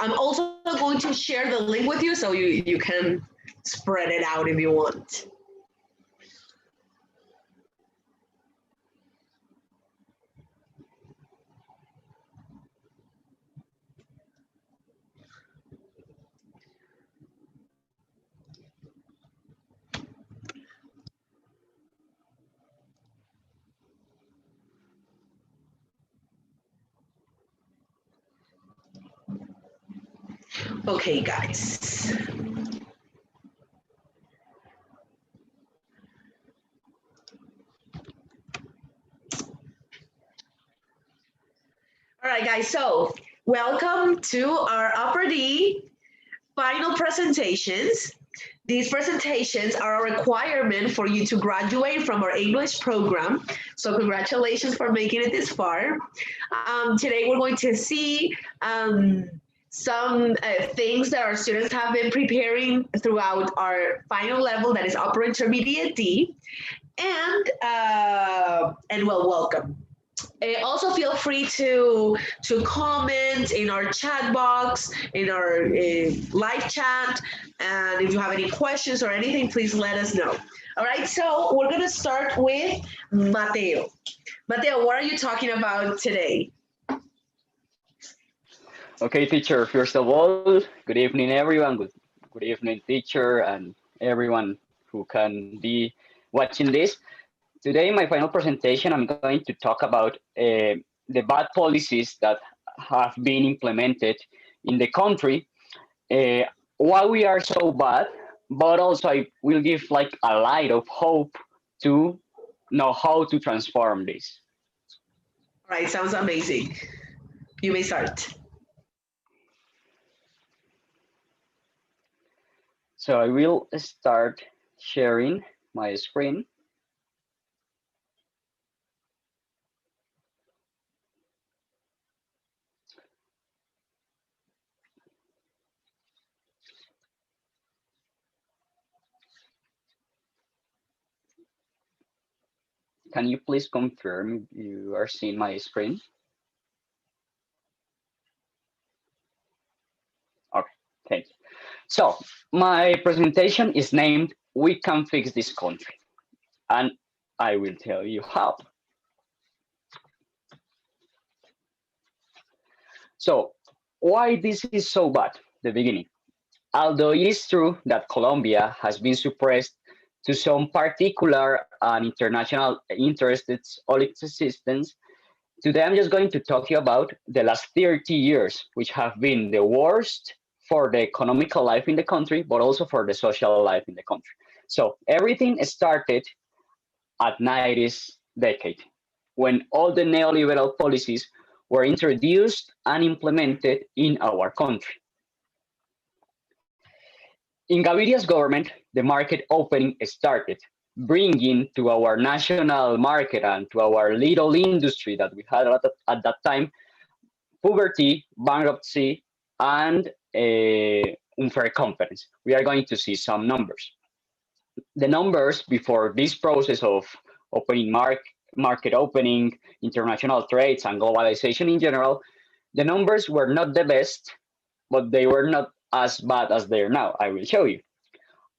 I'm also going to share the link with you so you can spread it out if you want. Okay, guys. All right, guys, so welcome to our Upper D final presentations. These presentations are a requirement for you to graduate from our English program. So congratulations for making it this far. Today we're going to see some things that our students have been preparing throughout our final level, that is upper intermediate D. And well, welcome. Also feel free to comment in our chat box, in our live chat, and if you have any questions or anything, please let us know. All right, so we're gonna start with Mateo. Mateo, what are you talking about today? Okay, teacher, first of all, good evening, everyone. Good evening, teacher, and everyone who can be watching this. Today, in my final presentation, I'm going to talk about the bad policies that have been implemented in the country, why we are so bad, but also I will give like a light of hope to know how to transform this. All right, sounds amazing. You may start. So I will start sharing my screen. Can you please confirm you are seeing my screen? Okay, thank you. So my presentation is named "We Can Fix This Country," and I will tell you how. So why this is so bad, the beginning. Although it is true that Colombia has been suppressed to some particular and international interests all its existence, today I'm just going to talk to you about the last 30 years, which have been the worst for the economical life in the country, but also for the social life in the country. So everything started at 90s decade, when all the neoliberal policies were introduced and implemented in our country. In Gaviria's government, the market opening started, bringing to our national market and to our little industry that we had at that time, poverty, bankruptcy, and unfair competence. We are going to see some numbers. The numbers before this process of opening market opening, international trades, and globalization in general, the numbers were not the best, but they were not as bad as they are now. I will show you.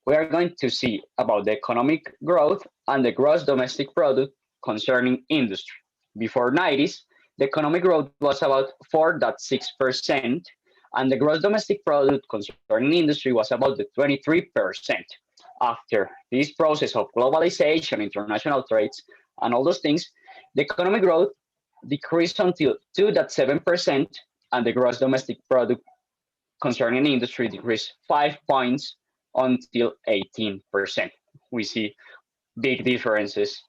We are going to see about the economic growth and the gross domestic product concerning industry. Before 90s, the economic growth was about 4.6%, and the gross domestic product concerning industry was about the 23%. After this process of globalization, international trades, and all those things, the economic growth decreased until 2.7%, and the gross domestic product concerning industry decreased 5 points until 18%. We see big differences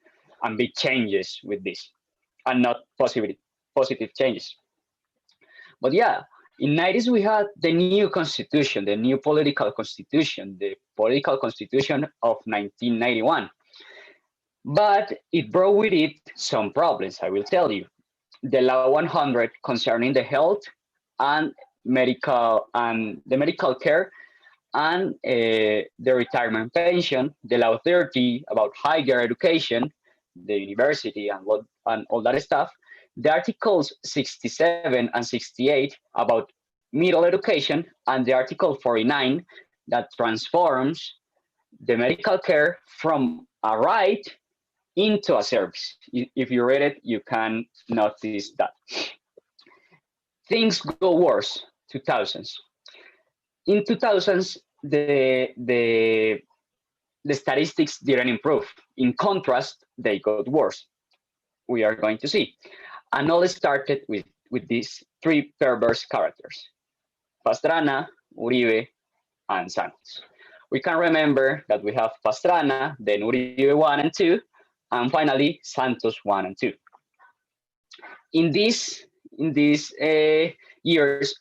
and big changes with this, and not positive changes. But yeah, in 90s we had the new constitution, the new political constitution, the political constitution of 1991. But it brought with it some problems, I will tell you. The Law 100 concerning the health and the medical care, and the retirement pension, the Law 30 about higher education, the university, and all that stuff, the Articles 67 and 68 about middle education, and the Article 49 that transforms the medical care from a right into a service. If you read it, you can notice that. Things go worse, 2000s. In 2000s, the statistics didn't improve. In contrast, they got worse. We are going to see. And all started with these three perverse characters, Pastrana, Uribe, and Santos. We can remember that we have Pastrana, then Uribe 1 and 2, and finally Santos 1 and 2. In these years,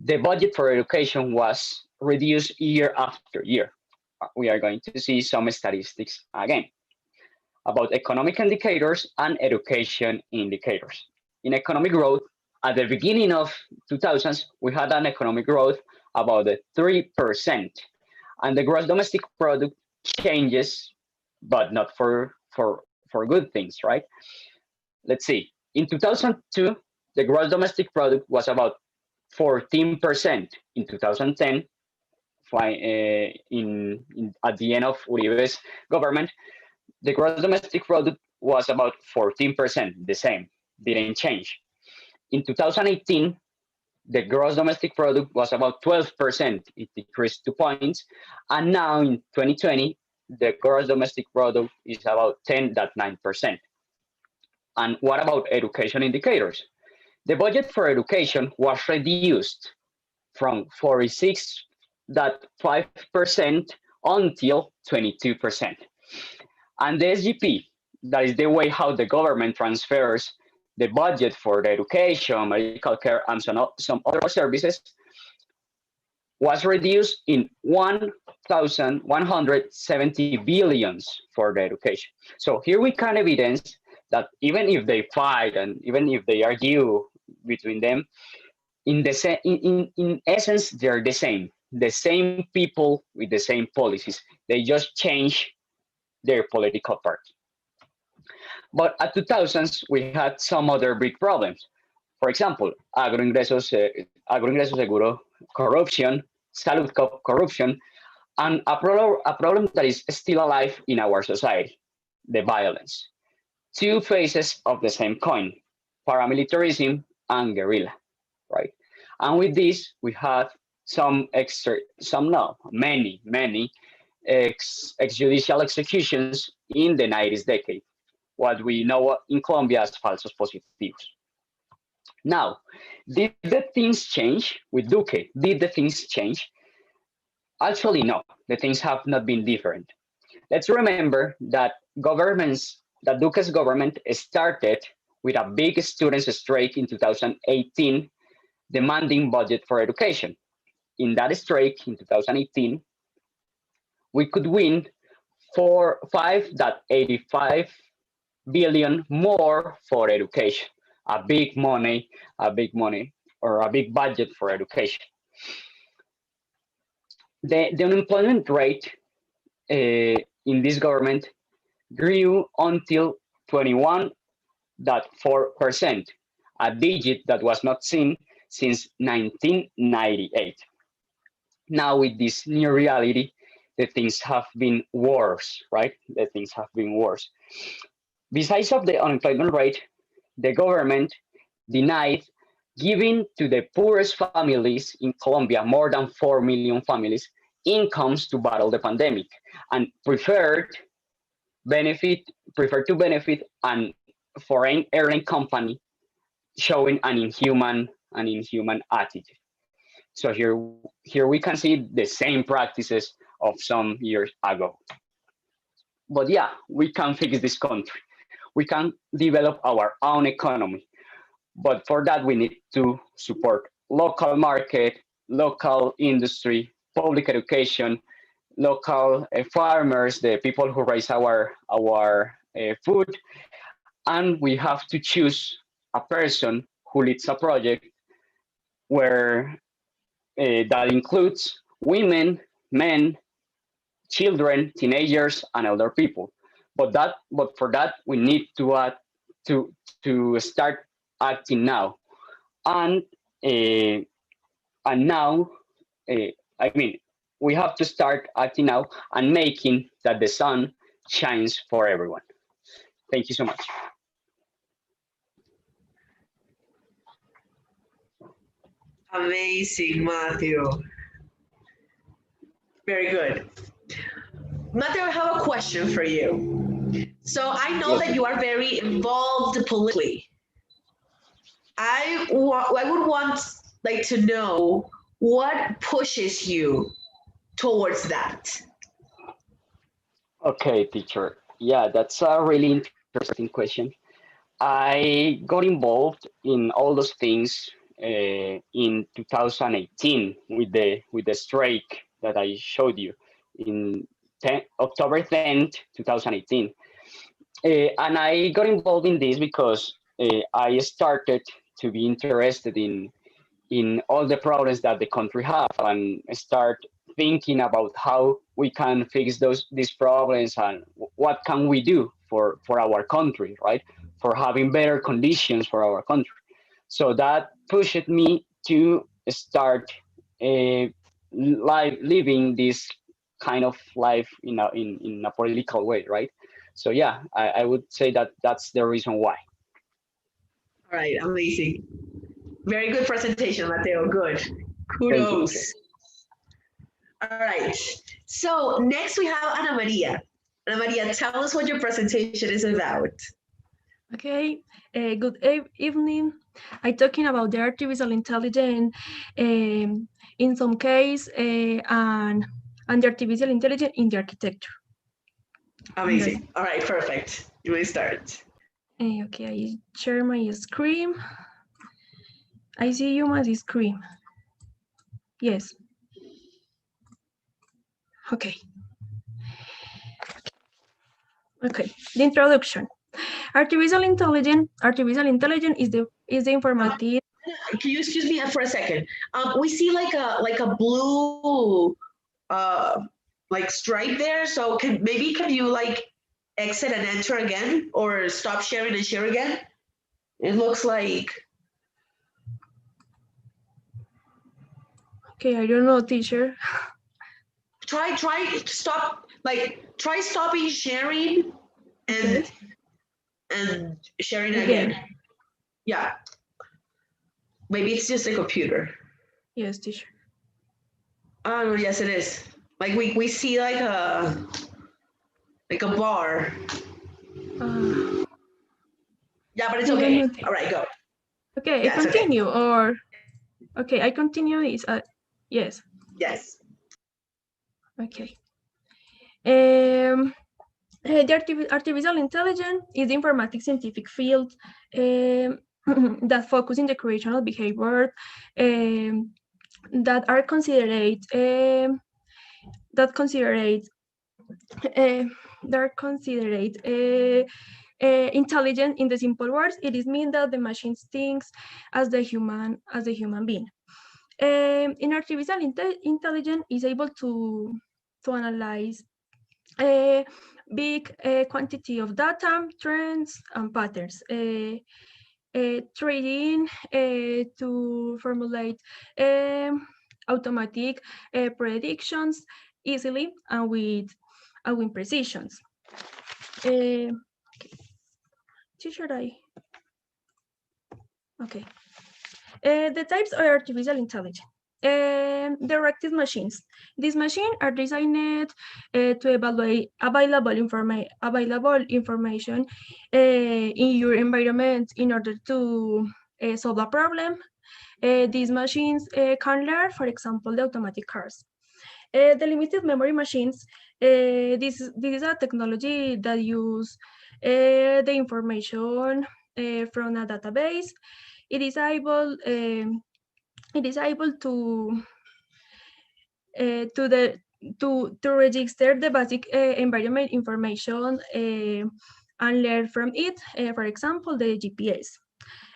the budget for education was reduced year after year. We are going to see some statistics again about economic indicators and education indicators. In economic growth, at the beginning of 2000s, we had an economic growth about 3%, and the gross domestic product changes, but not for good things, right? Let's see. In 2002, the gross domestic product was about 14%. In 2010, at the end of Uribe's government, the gross domestic product was about 14%, the same, didn't change. In 2018, the gross domestic product was about 12%, it decreased 2 points. And now in 2020, the gross domestic product is about 10.9%. And what about education indicators? The budget for education was reduced from 46.5% until 22%. And the SGP, that is the way how the government transfers the budget for the education, medical care, and some other services, was reduced in 1,170 billions for the education. So here we can evidence that even if they fight and even if they argue between them, in essence, they're the same people with the same policies. They just change their political party. But at 2000s, we had some other big problems. For example, agroingresos seguro corruption, salud corruption, and a problem that is still alive in our society, the violence. Two faces of the same coin, paramilitarism and guerrilla, right? And with this, we had many extrajudicial executions in the 90s decade, what we know in Colombia as falsos positivos. Now, did the things change with Duque? Did the things change? Actually, no, the things have not been different. Let's remember that Duque's government started with a big students' strike in 2018, demanding budget for education. In that strike in 2018, we could win for 5.85 billion more for education. A big money, or a big budget for education. The unemployment rate in this government grew until 21.4%, a digit that was not seen since 1998. Now with this new reality, the things have been worse, right? The things have been worse. Besides of the unemployment rate, the government denied giving to the poorest families in Colombia, more than 4 million families, incomes to battle the pandemic, and preferred to benefit an foreign airline company showing an inhuman attitude. So here we can see the same practices of some years ago. But yeah, we can fix this country. We can develop our own economy. But for that, we need to support local market, local industry, public education, local farmers, the people who raise our food, and we have to choose a person who leads a project where that includes women, men, children, teenagers, and elder people. But for that, we need to start acting now. And And now, I mean, we have to start acting now and making that the sun shines for everyone. Thank you so much. Amazing, Matthew. Very good. Matthew, I have a question for you. So I know Yes. that you are very involved politically. I would want like to know what pushes you towards that. Okay, teacher. Yeah, that's a really interesting question. I got involved in all those things in 2018 with the strike that I showed you in October 10th, 2018. And I got involved in this because I started to be interested in all the problems that the country have and start thinking about how we can fix these problems and what can we do for our country, right? For having better conditions for our country. So that pushed me to start living this kind of life in a political way, right? So yeah, I would say that that's the reason why. All right, amazing. Very good presentation, Mateo. Good. Thank you, teacher. Kudos. All right. So next we have Ana Maria. Ana Maria, tell us what your presentation is about. Okay, good evening. I'm talking about the artificial intelligence in some case and the artificial intelligence in the architecture. Amazing. All right, perfect. You may start. Okay, I share my screen. I see you my screen. Yes. Okay. Okay, the introduction. Artificial intelligence is the informative. Can you excuse me for a second? We see like a blue like stripe there. So can you like exit and enter again or stop sharing and share again? It looks like Okay, I don't know, teacher. try stop try stopping sharing and Okay. and sharing again. Yeah. Maybe it's just a computer. Yes, teacher. Oh no, yes it is. Like we see like a bar. Yeah, but it's I don't okay. know. All right, go. Okay, I Yeah, it's okay. continue or okay, I continue is yes. Yes. Okay. The artificial intelligence is the informatic scientific field that focus in the creation of behavior that are considered that considered that are considered intelligent. In the simple words, it is mean that the machine thinks as the human being. In artificial intelligence is able to analyze a big quantity of data, trends, and patterns, trading to formulate automatic predictions easily and with precisions. Teacher, okay. The types of artificial intelligence. Directed machines. These machines are designed to evaluate available information in your environment in order to solve a problem. These machines can learn, for example, the automatic cars. The limited memory machines. This is a technology that use the information from a database. It is able to register the basic environment information and learn from it. For example, the GPS.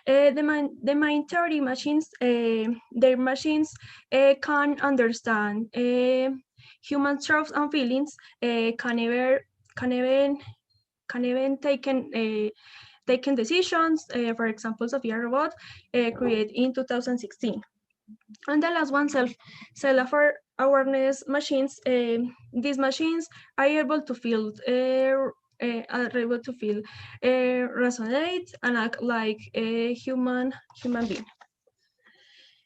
The main theory machines, their machines can understand human thoughts and feelings, can even taken decisions. For example, Sophia Robot created in 2016. And the last one, self-awareness machines. These machines are able to feel resonate and act like a human being.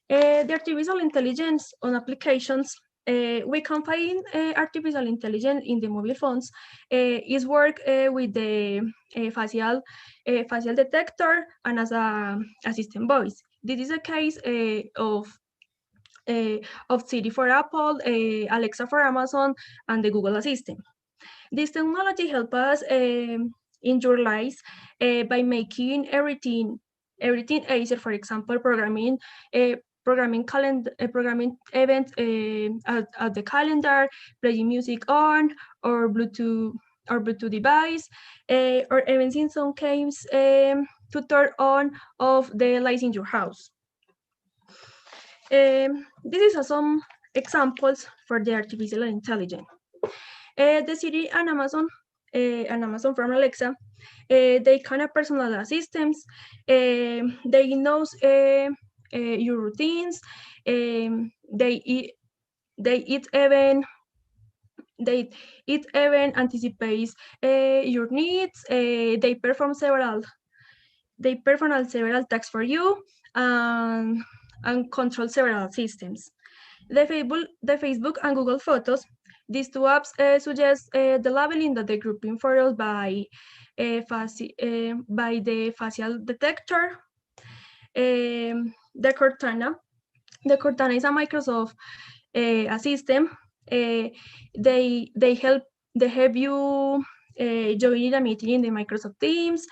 The artificial intelligence on applications, we can find artificial intelligence in the mobile phones. Is work with the facial detector and as a assistant voice. This is a case of Siri for Apple, Alexa for Amazon, and the Google Assistant. This technology helps us in your lives by making everything easier. For example, programming events at the calendar, playing music on or Bluetooth device, or even in some cases to turn on off the lights in your house. This is some examples for the artificial intelligence. The Siri and Amazon from Alexa, they kind of personal assistants. They knows your routines. They even anticipates your needs. They perform several tasks for you and control several systems. The Facebook and Google Photos, these two apps suggest the labeling that the grouping photos by the facial detector. The Cortana is a Microsoft assistant. They help you join a meeting in the Microsoft Teams.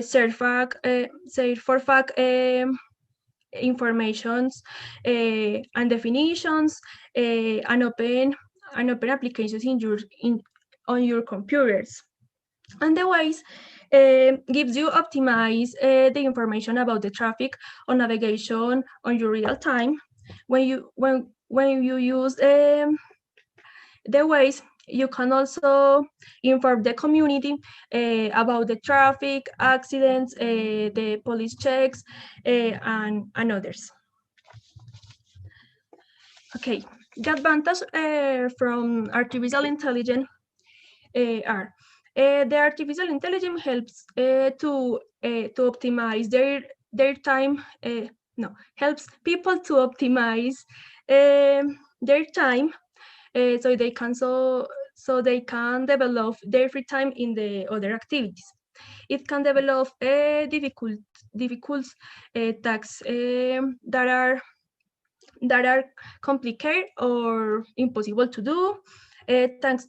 Search for fact informations and definitions, and open applications on your computers. And the ways gives you optimize the information about the traffic on navigation on your real time. When you use the ways, you can also inform the community about the traffic, accidents, the police checks, and others. Okay, the advantage from artificial intelligence are the artificial intelligence helps to optimize their time. Helps people to optimize their time so they can develop their free time in the other activities. It can develop difficult tasks that are complicated or impossible to do. Thanks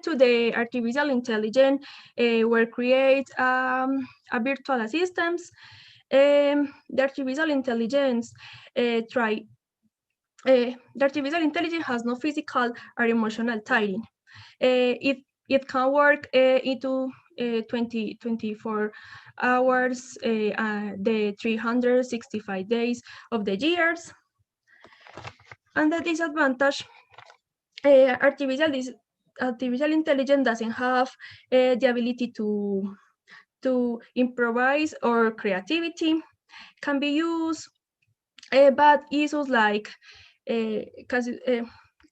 to the artificial intelligence, we create a virtual assistants. The artificial intelligence the artificial intelligence has no physical or emotional tying. It can work into 24 hours, the 365 days of the years. And the disadvantage, artificial intelligence doesn't have the ability to improvise or creativity. Can be used bad uses like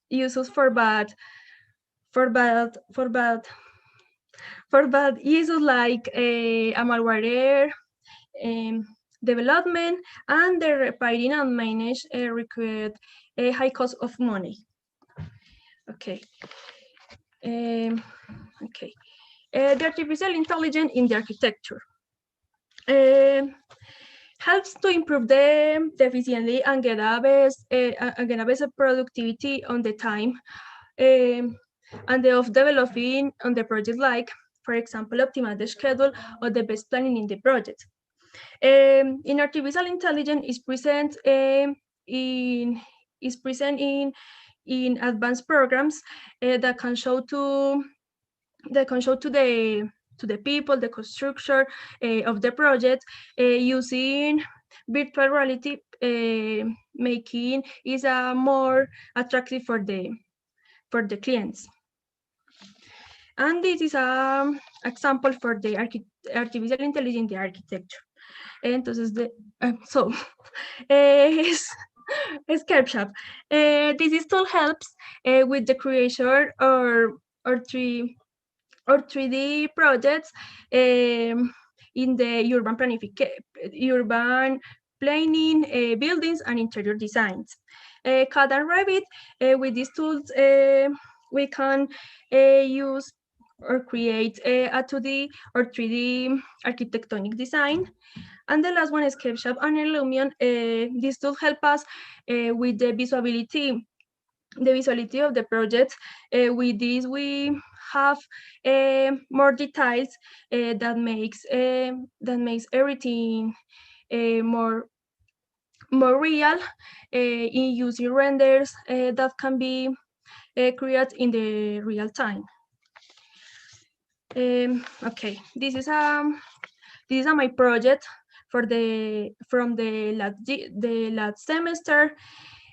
uses for bad uses like a malware development, and the repairing and manage require a high cost of money. Okay. Okay. The artificial intelligence in the architecture helps to improve the efficiency and get a best productivity on the time and of developing on the project, like, for example, optimize the schedule or the best planning in the project. In artificial intelligence is present in advanced programs that can show to the people the structure of the project using virtual reality, making is more attractive for the clients. And this is an example for the artificial intelligence in the architecture. Entonces, es SketchUp. This tool helps with the creation or 3D projects in the urban planning, buildings, and interior designs. CAD and Revit, with these tools, we can use or create a 2D or 3D architectonic design. And the last one is SketchUp and Illumion. These tools help us with the visuality of the project. With this, we have more details that makes everything more real in using renders that can be created in the real time. Okay, this is my project from the last semester.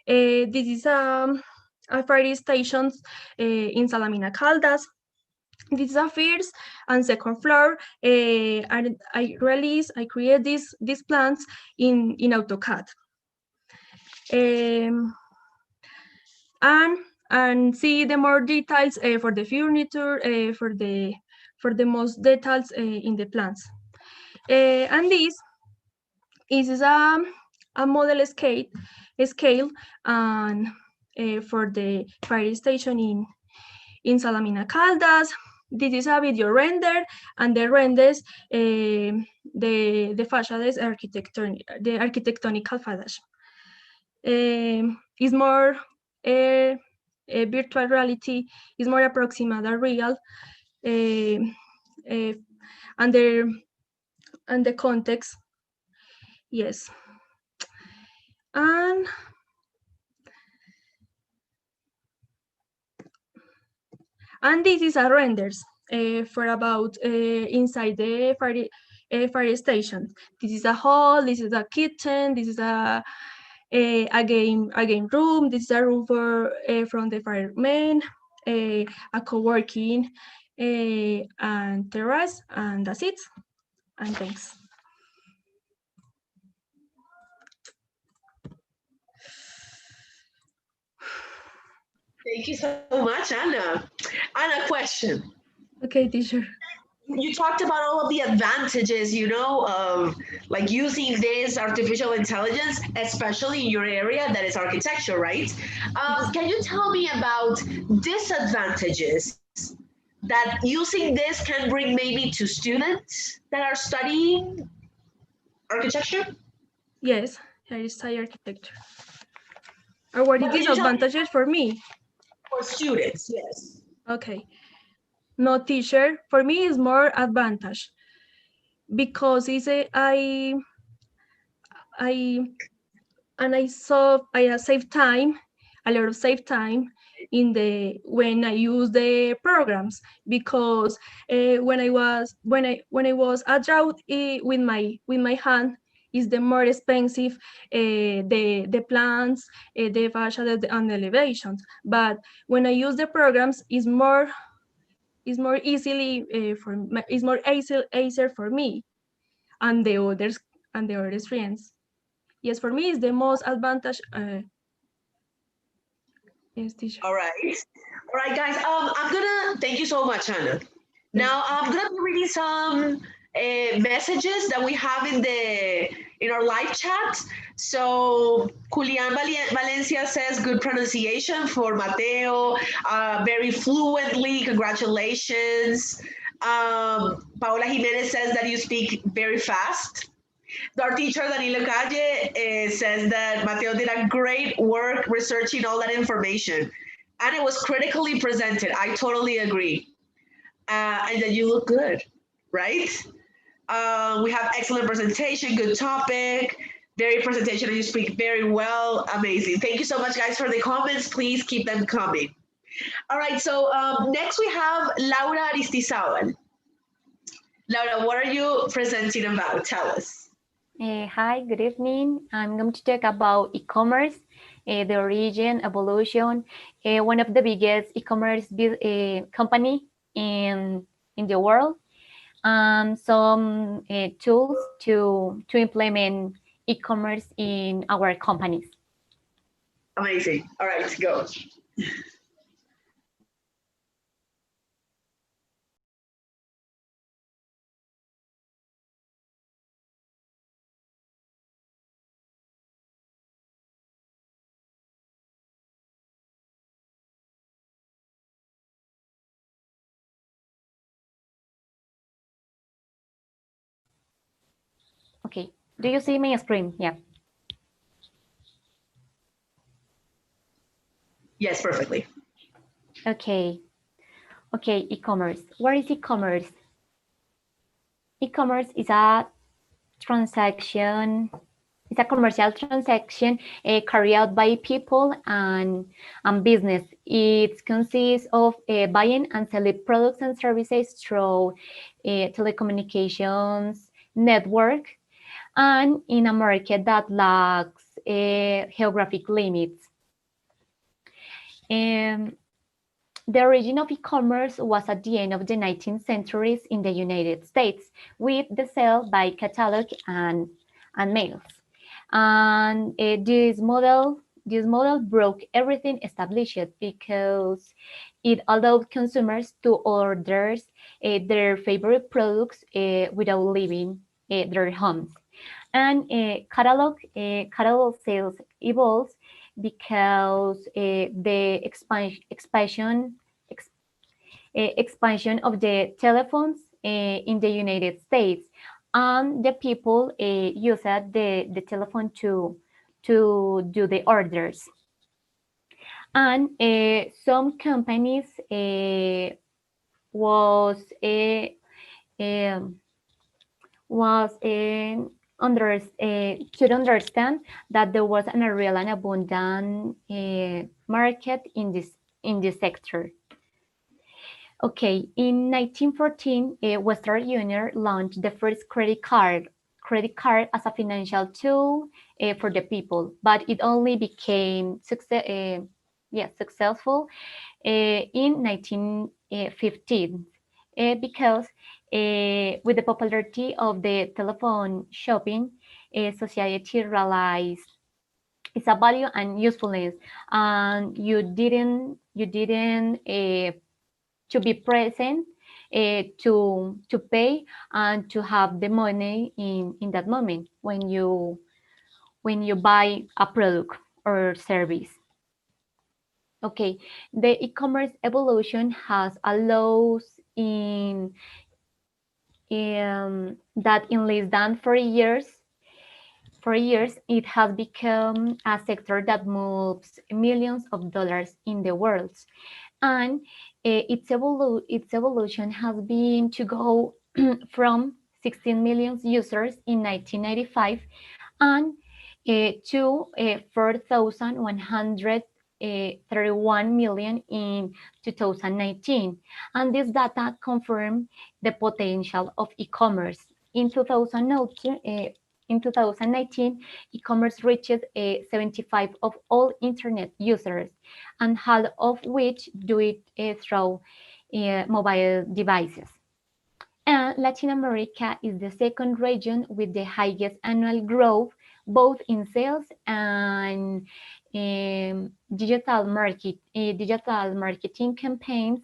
This is a fire station in Salamina Caldas. This is a first and second floor, and I create these plans in AutoCAD. And see the more details for the furniture, for the most details in the plans. And this is a model scale and for the fire station in Salamina Caldas. This is a video render, and the renders the facades the architectonical facade. Is more virtual reality, is more approximate than real, and the context. Yes. And this is a renders for about inside the fire station. This is a hall, this is a kitchen, this is a game room, this is a room for from the firemen, a co-working and terrace, and that's it. And thanks. Thank you so much, Anna. Anna, question. Okay, teacher. You talked about all of the advantages, of like using this artificial intelligence, especially in your area that is architecture, right? Can you tell me about disadvantages that using this can bring maybe to students that are studying architecture? Yes, I study architecture. Or what is disadvantages for me? For students, yes. Okay. No, teacher, for me is more advantage because I save time, a lot of save time when I use the programs, because when I was a draw with my hand is the more expensive the plans, the facade and the elevations. But when I use the programs, is more easily is more easier for me and the others friends. Yes, for me is the most advantage. Yes, teacher. All right, guys. I'm gonna thank you so much, Hannah. Now I'm gonna be reading some messages that we have in our live chat. So Julian Valencia says good pronunciation for Mateo, very fluently. Congratulations. Paola Jimenez says that you speak very fast. Our teacher Danilo Calle says that Mateo did a great work researching all that information, and it was critically presented. I totally agree, and that you look good, right? We have excellent presentation, good topic, very presentation, and you speak very well. Amazing. Thank you so much, guys, for the comments. Please keep them coming. All right, so next we have Laura Aristizabal. Laura, what are you presenting about? Tell us. Hi, good evening. I'm going to talk about e-commerce, the origin, evolution. One of the biggest e-commerce company in the world. and some tools to implement e-commerce in our companies. Amazing. All right, go. Okay, do you see my screen? Yeah. Yes, perfectly. Okay. Okay, e-commerce. What is e-commerce? E-commerce is a transaction, it's a commercial transaction carried out by people and business. It consists of buying and selling products and services through telecommunications network and in a market that lacks geographic limits. Um, The origin of e-commerce was at the end of the 19th century in the United States with the sale by catalog and mails. And this model broke everything established because it allowed consumers to order their favorite products without leaving their homes. And catalog sales evolved because the expansion of the telephones in the United States, and the people used the telephone to do the orders. And some companies was um, was should understand that there was an real and abundant market in this sector. Okay, in 1914, Western Union launched the first credit card as a financial tool for the people, but it only became successful in 1915 because with the popularity of the telephone shopping, society realized its a value and usefulness, and you didn't to be present, to pay and to have the money in that moment when you buy a product or service. Okay, the e-commerce evolution has allowed that in less than 4 years, it has become a sector that moves millions of dollars in the world. And its evolution has been to go from 16 million users in 1995 and to 4,131 million in 2019. And this data confirm the potential of e-commerce. In 2019, e-commerce reached 75 of all internet users, and half of which do it through mobile devices. And Latin America is the second region with the highest annual growth, both in sales and digital marketing campaigns,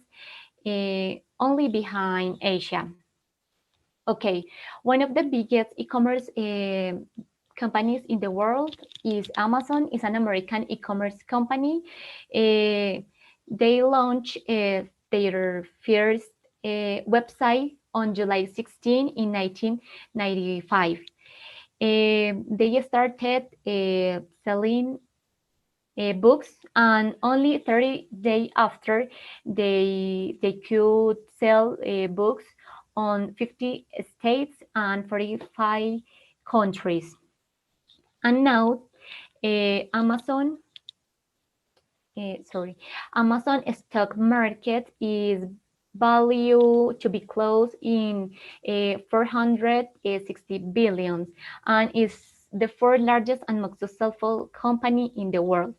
only behind Asia. Okay, one of the biggest e-commerce companies in the world is Amazon. Is an American e-commerce company. They launched their first website on July 16 in 1995. They started selling books, and only 30 days after, they could sell books on 50 states and 45 countries. And now Amazon Amazon stock market is value to be closed in 460 billion, and is the fourth largest and most successful company in the world,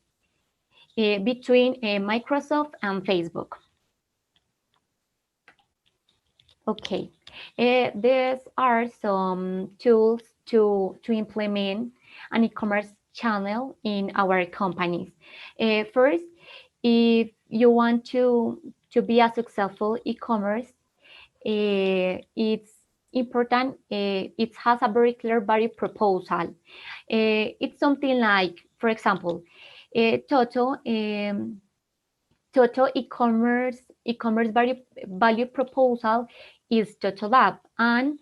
between Microsoft and Facebook. Okay, These are some tools to implement an e-commerce channel in our companies. First, if you want to be a successful e-commerce, it's important. It has a very clear value proposal. It's something like, for example, Toto e-commerce value proposal is Toto Lab, and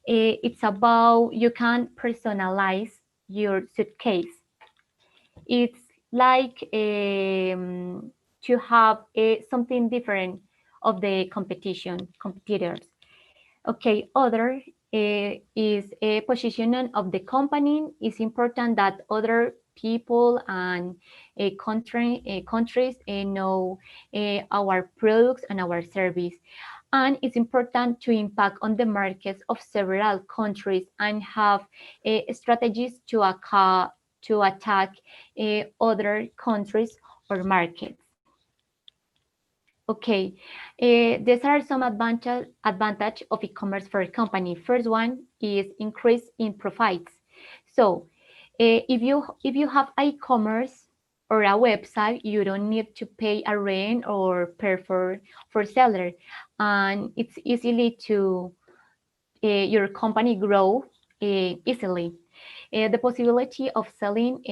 it's about you can personalize your suitcase. It's like to have something different of the competitors. Okay, other is a positioning of the company. It's important that other people and countries know our products and our service. And it's important to impact on the markets of several countries and have strategies to attack other countries or markets. Okay, these are some advantage of e-commerce for a company. First one is increase in profits. So if you have e-commerce or a website, you don't need to pay a rent or pay for seller, and it's easily to your company grow easily. The possibility of selling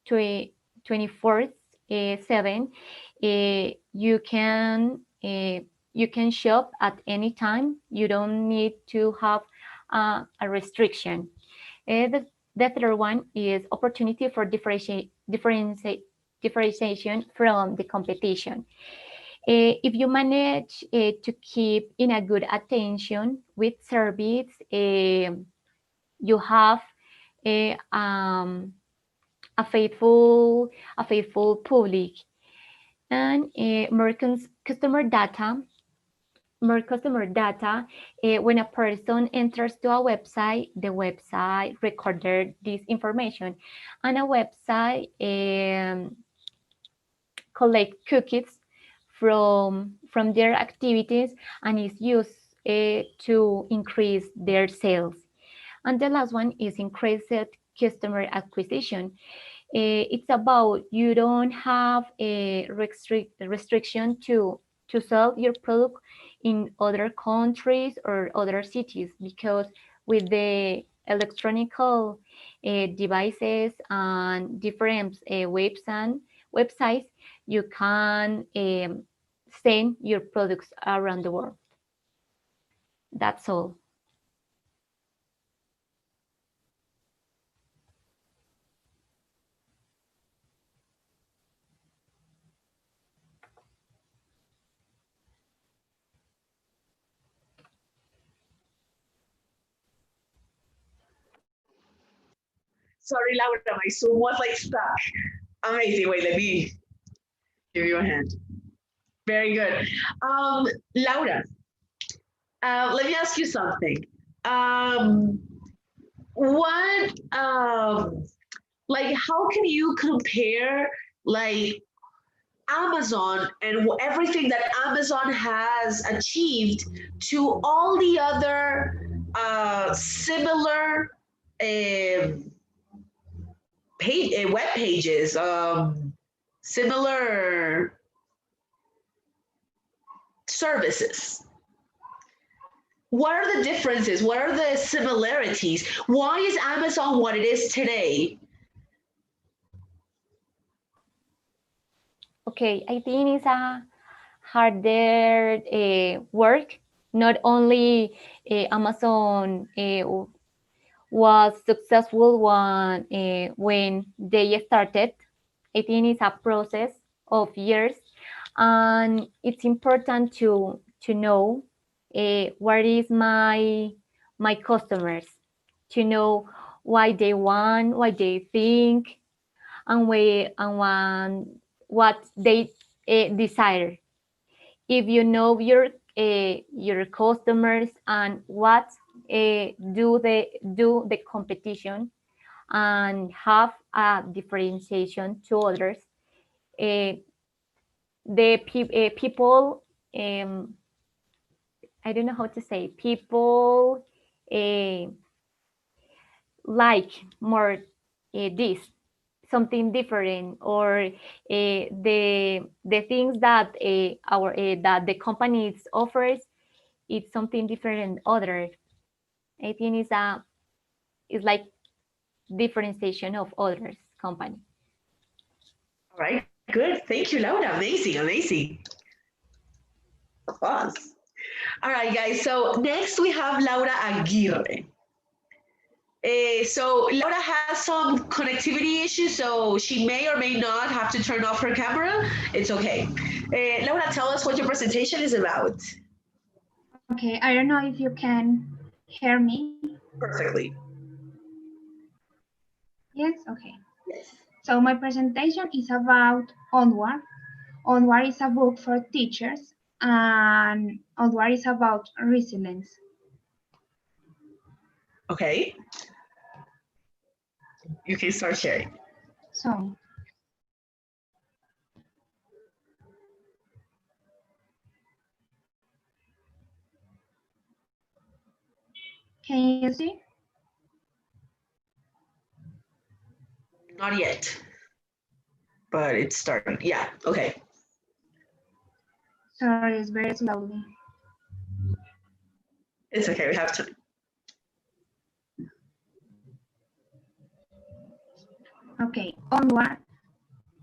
24/7, you can shop at any time. You don't need to have a restriction. The third one is opportunity for differentiation from the competition. If you manage to keep in a good attention with service, you have a faithful public, and more customer data. When a person enters to a website, the website recorded this information, and a website collect cookies from their activities and is used to increase their sales. And the last one is increased customer acquisition. It's about you don't have a restriction to sell your product in other countries or other cities, because with the electronic devices and different websites, you can send your products around the world. That's all. Sorry, Laura, my Zoom was like stuck. Amazing. Wait, let me give you a hand. Very good. Laura, let me ask you something. What, like, how can you compare, like, Amazon and everything that Amazon has achieved to all the other similar web pages, similar services? What are the differences? What are the similarities? Why is Amazon what it is today? Okay, I think it's a harder work. Not only Amazon was successful when they started. I think it's a process of years, and it's important to know what is my customers, to know why they want, why they think, and what they desire. If you know your customers and what do the competition and have a differentiation to others, the people I don't know how to say, people like more this, something different, or the things that that the companies offers, it's something different than other. I think it's like differentiation of others company. All right, good. Thank you, Laura. Amazing, amazing. Applause. All right, guys. So next we have Laura Aguirre. So Laura has some connectivity issues, so she may or may not have to turn off her camera. It's okay. Laura, tell us what your presentation is about. Okay, I don't know if you can hear me. Perfectly. Yes, okay. Yes. So my presentation is about Onward. Onward is a book for teachers, and Onward is about resilience. Okay. You can start sharing. So, can you see? Not yet, but it's starting. Yeah. Okay. Sorry, it's very slowly. It's okay. We have time. Okay, Onward.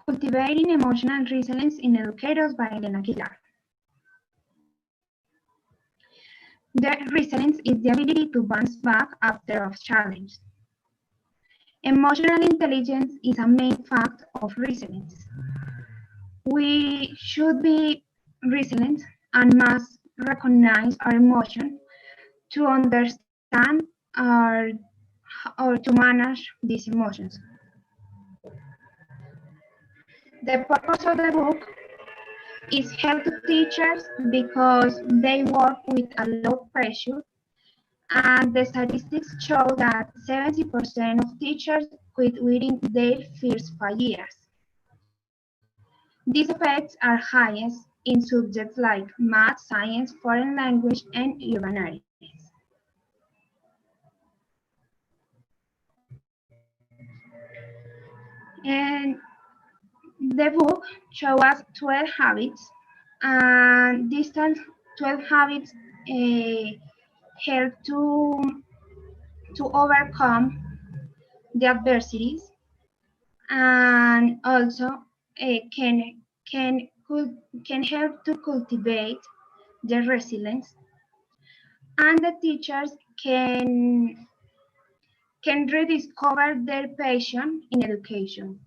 Cultivating Emotional Resilience in Educators by Elena Aguilar. The resilience is the ability to bounce back after a challenge. Emotional intelligence is a main fact of resilience. We should be resilient and must recognize our emotion to understand our, or to manage these emotions. The purpose of the book is help to teachers because they work with a low pressure, and the statistics show that 70% of teachers quit within their first 5 years. These effects are highest in subjects like math, science, foreign language, and urban areas. And the book shows us 12 habits, and these 12 habits help to overcome the adversities, and also can can help to cultivate the resilience, and the teachers can rediscover their passion in education.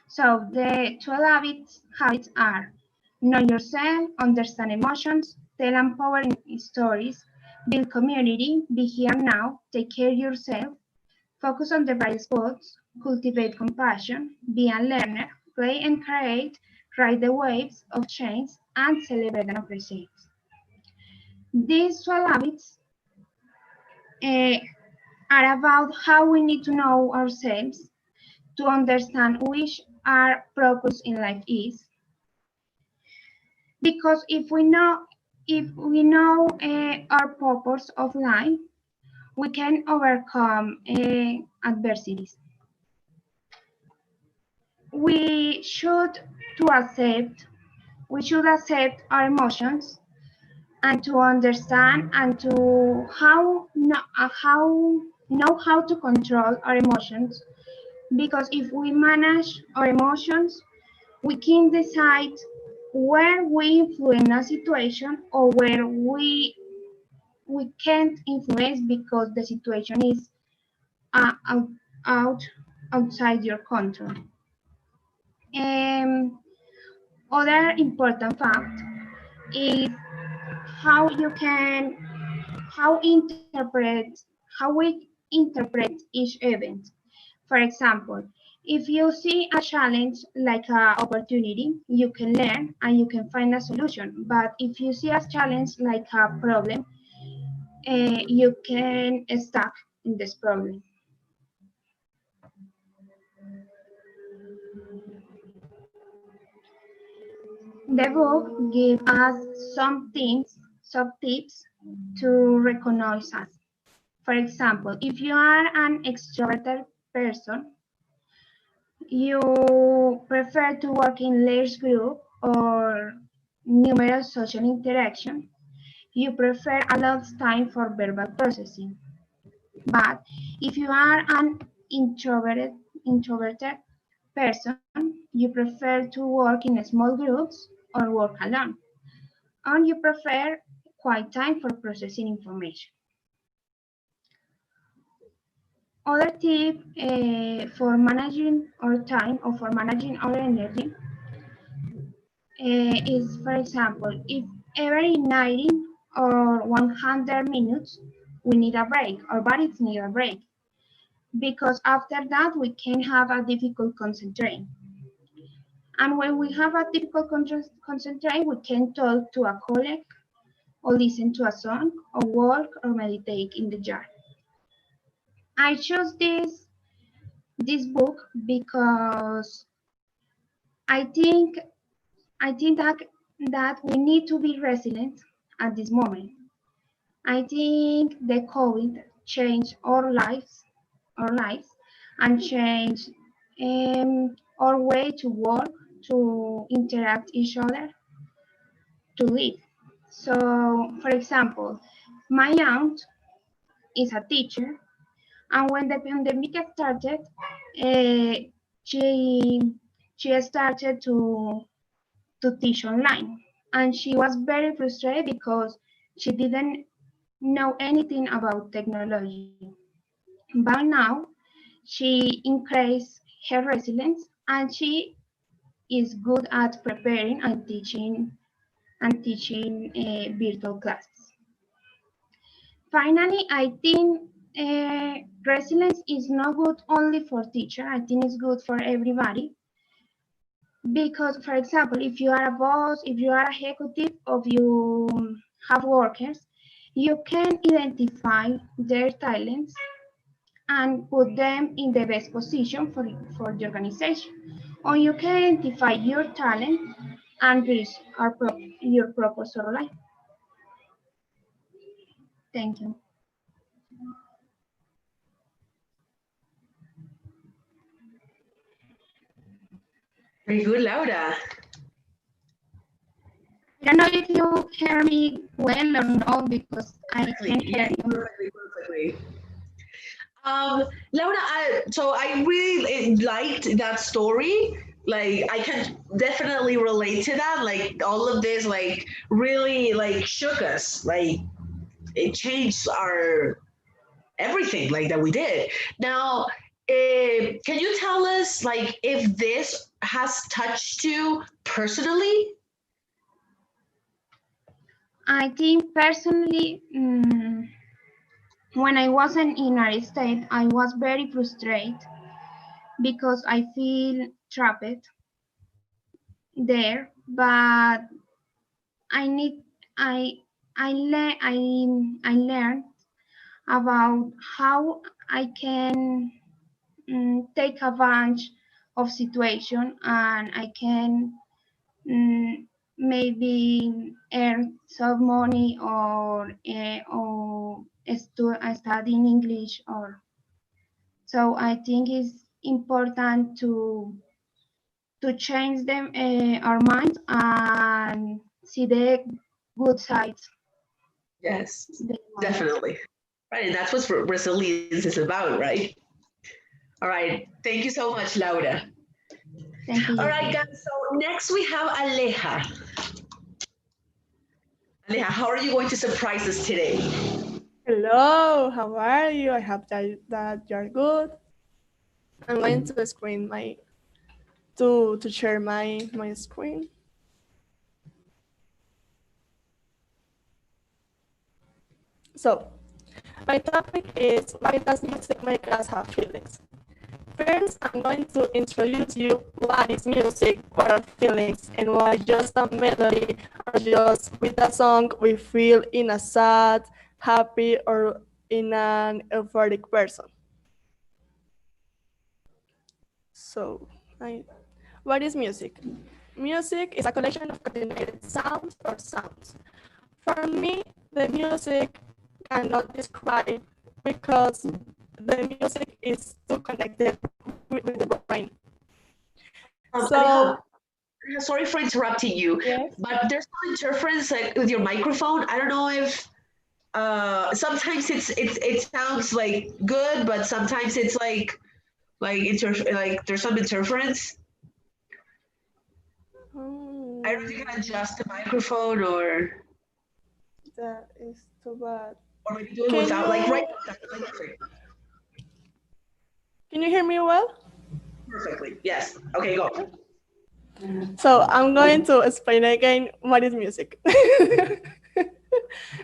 So the 12 habits are: know yourself, understand emotions, tell empowering stories, build community, be here now, take care of yourself, focus on the bright spots, cultivate compassion, be a learner, play and create, ride the waves of change, and celebrate and appreciate. These 12 habits uh, are about how we need to know ourselves to understand which our purpose in life is. Because if we know our purpose of life, we can overcome adversities. We should to accept we should accept our emotions and to understand and to know how to control our emotions, because if we manage our emotions, we can decide where we influence a situation or where we can't influence because the situation is out, out outside your control. Other important fact is how you can how interpret how we interpret each event. For example, if you see a challenge like an opportunity, you can learn and you can find a solution. But if you see a challenge like a problem, you can stuck in this problem. The book gives us some tips some tips to recognize us. For example, if you are an extroverted person, you prefer to work in large group or numerous social interaction, you prefer a lot of time for verbal processing. But if you are an introverted person, you prefer to work in small groups or work alone, and you prefer quiet time for processing information. Other tip for managing our time or for managing our energy is, for example, if every 90 or 100 minutes we need a break, our bodies need a break, because after that we can have a difficult concentrate. And when we have a difficult concentrate, we can talk to a colleague or listen to a song or work or meditate in the jar. I chose this book because I think that we need to be resilient at this moment. I think the COVID changed our lives, and changed our way to work, to interact each other, to live. So, for example, my aunt is a teacher, and when the pandemic started, uh, she she started to teach online, and she was very frustrated because she didn't know anything about technology. But now she increased her resilience, and she is good at preparing and teaching virtual classes. Finally, I think resilience is not good only for teacher. I think it's good for everybody because, for example, if you are a boss, if you are a executive, or you have workers, you can identify their talents and put them in the best position for the organization. Or you can identify your talent and reach your purpose or life. Thank you. Very good, Laura. I don't know if you hear me well or not because I can't hear Yes, you. perfectly, perfectly. Laura, I really liked that story. Like, I can definitely relate to that. Like, all of this, like, really, like, shook us. Like, it changed our everything, like, that we did. Now, can you tell us, like, if this has touched you personally? I think personally, when I was in United States, I was very frustrated because I feel trapped there. But I need I I learned about how I can take advantage of situation, and I can maybe earn some money or studying English. Or so I think it's important to change them our minds and see the good sides. Yes, The life. definitely. Right, and that's what resilience is about, right? All right, thank you so much, Laura. Thank you, All right, Jackie. guys, so next we have Aleja. Aleja, how are you going to surprise us today? Hello, how are you? I hope that you're good. I'm going to screen my to share my screen. So my topic is why does music make us have feelings? First, I'm going to introduce you what is music, what are feelings, and why just a melody or just with a song we feel in a sad, happy, or in an euphoric person. So, what is music? Music is a collection of coordinated sounds or sounds For me, the music cannot describe because the music is too connected with the brain. So, sorry for interrupting you, yes. but there's some interference like with your microphone. I don't know if sometimes it sounds like good, but sometimes it's like there's some interference. I don't know if you can adjust the microphone That is too bad. or maybe do it Can without like right you, now. Perfect. can you hear me well? Perfectly. Yes. Okay, go. So I'm going to explain again what is music.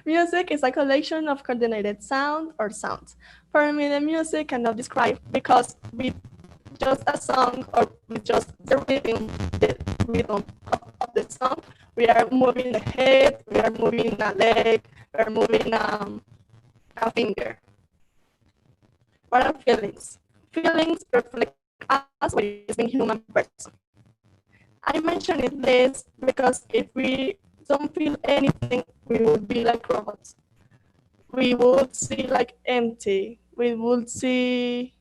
Music is a collection of coordinated sound or sounds. For me, the music cannot describe because with just a song or with just the rhythm of the song, we are moving the head, we are moving a leg, we are moving a finger. What are feelings? Feelings reflect us what is being human person. I mention it this because if we don't feel anything, we would be like robots. We would see like empty. We would see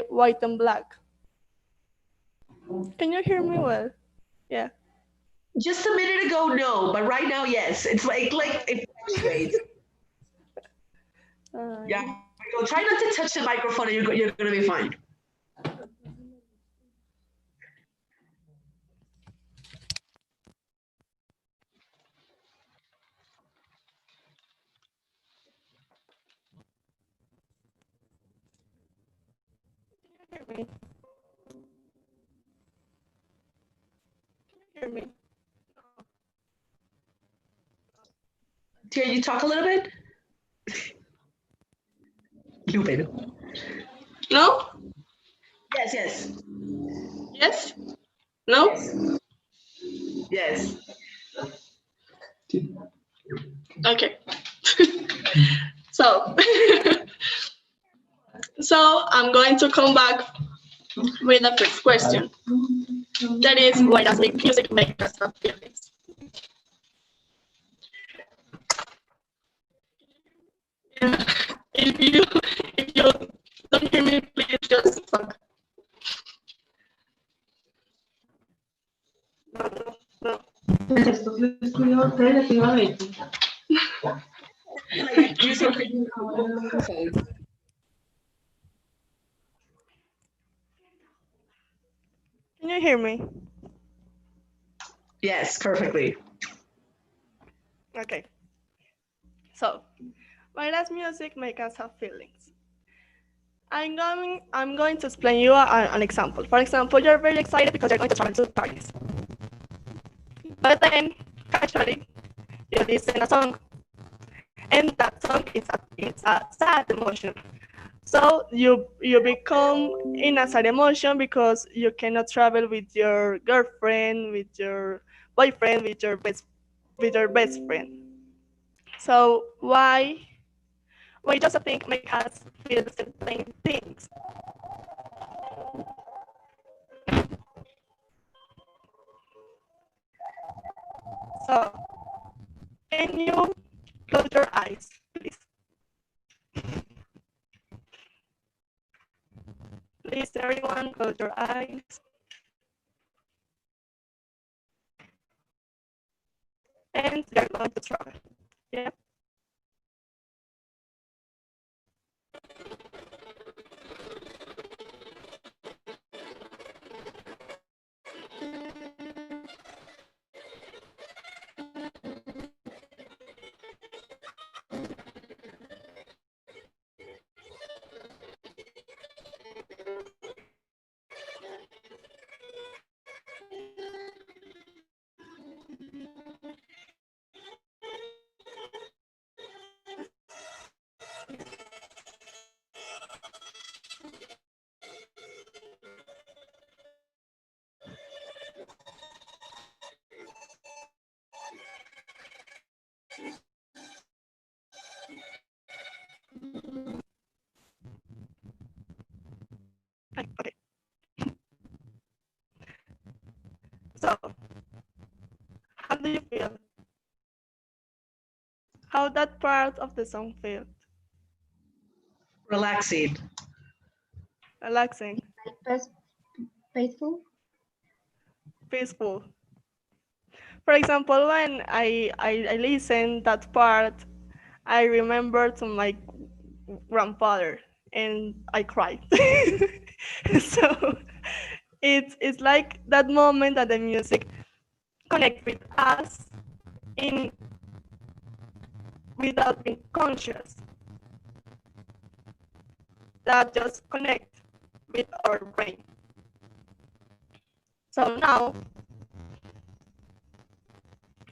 white and black. Can you hear me well? Yeah. Just a minute ago, no, but right now, yes. It's like it fluctuates. Yeah. So try not to touch the microphone, and you're gonna be fine. Can you hear me? Can you hear me? Can you talk a little bit? Lupe. No? Yes, yes. Yes? No? Yes. Okay. So, so I'm going to come back with the first question. That is, why does music make us have feelings? If you don't hear me, please just talk. No. Like using Can you hear me? Yes, perfectly. Okay. So, why does music make us have feelings? I'm going to explain you an example. For example, you're very excited because you're going to travel to Paris. But then, casually, you listen a song, and that song is a sad emotion. So you become in a sad emotion because you cannot travel with your girlfriend, with your boyfriend, with your best friend. So why does a thing make us feel certain things? So can you close your eyes, please? Please, everyone, close your eyes. And you're going to travel. Yeah. Okay. So how do you feel? how that part of the song felt. Relaxing. Relaxing, Faithful. peaceful. For example, when I listen that part, I remember to my grandfather and I cried. So it's like that moment that the music connect with us in without being conscious. That just connect with our brain. So now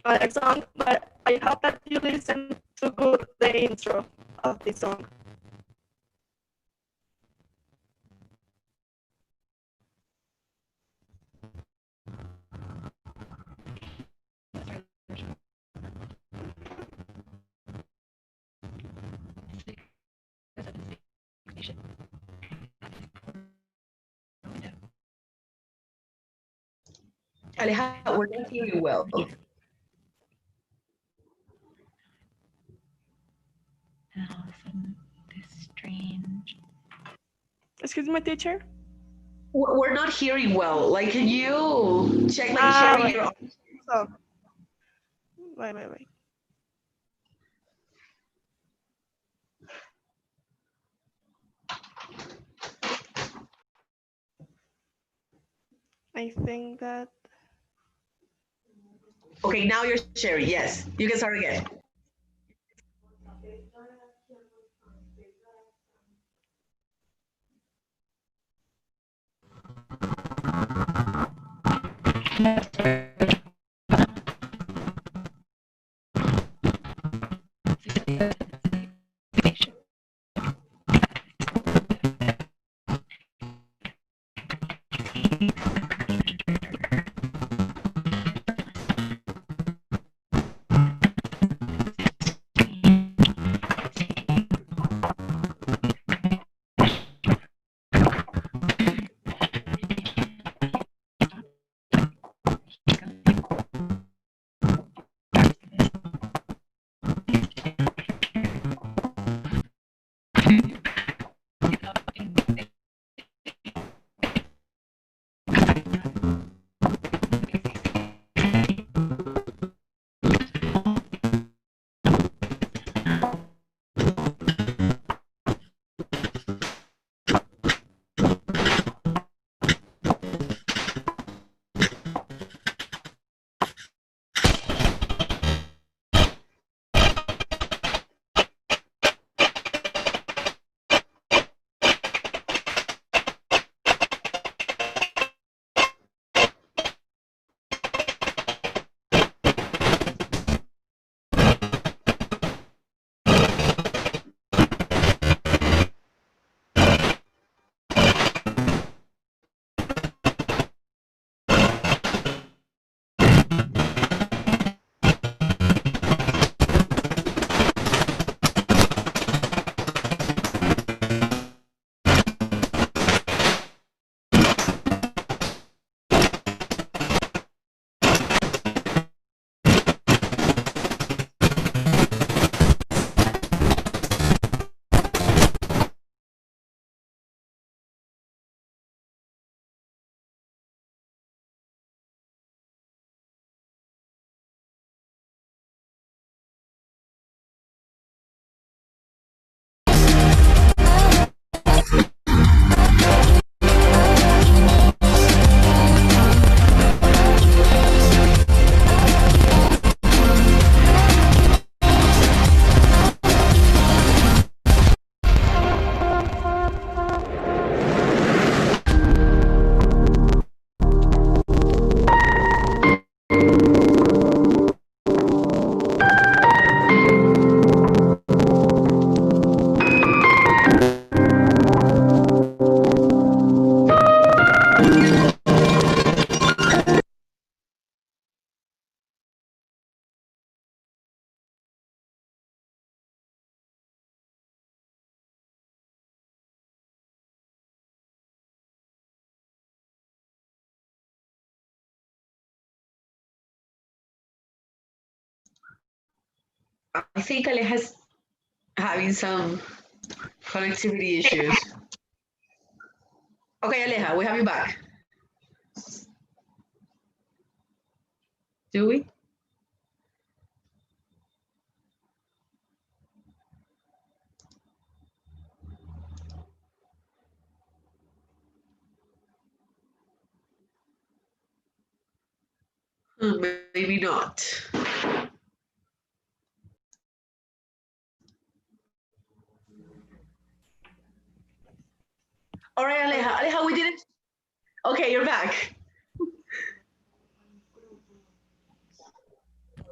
another song, but I hope that you listen to good the intro of this song. Aleja, we're not hearing you well. Excuse me, teacher. We're not hearing well. Like, can you check, like, sharing Wait. your. So, wait. I think that Okay, now you're sharing. Yes, you can start again. I think Aleja's having some connectivity issues. Okay, Aleja, we have you back. Do we? Maybe not. All right, Aleja. Aleja, we didn't. Okay, you're back.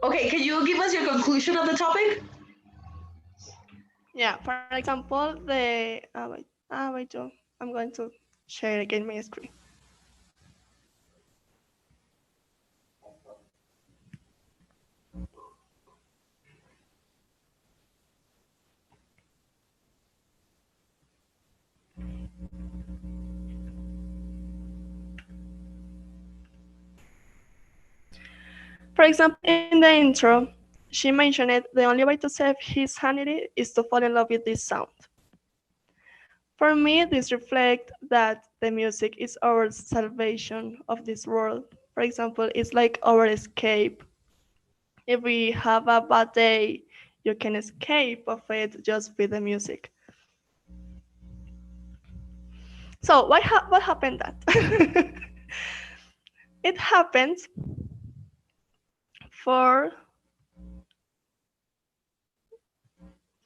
Okay, can you give us your conclusion of the topic? Yeah, for example, wait, I'm going to share again my screen. For example, in the intro, she mentioned it, the only way to save his sanity is to fall in love with this sound. For me, this reflects that the music is our salvation of this world. For example, it's like our escape. If we have a bad day, you can escape of it just with the music. So what happened that? It happens for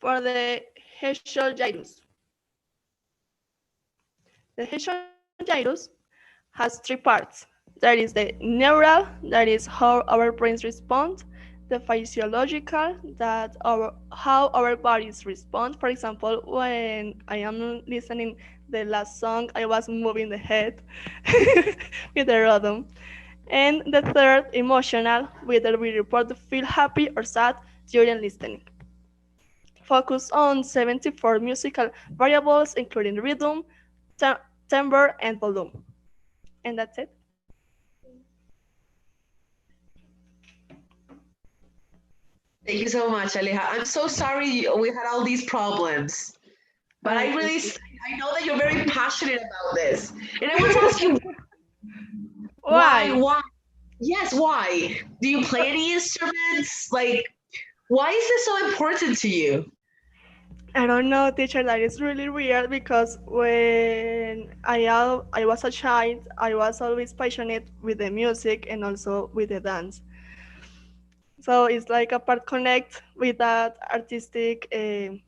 the heterogeneous. The heterogeneous has three parts. There is the neural, that is how our brains respond, the physiological, that how our bodies respond. For example, when I am listening the last song, I was moving the head with the rhythm. And the third, emotional, whether we report to feel happy or sad during listening. Focus on 74 musical variables, including rhythm, timbre, and volume. And that's it. Thank you so much, Aleja. I'm so sorry we had all these problems. But I know that you're very passionate about this. And I want to ask you, why? Yes, why? Do you play any instruments? Like, why is this so important to you? I don't know, teacher. That is really weird because when I was a child, I was always passionate with the music and also with the dance. So it's like a part connect with that artistic way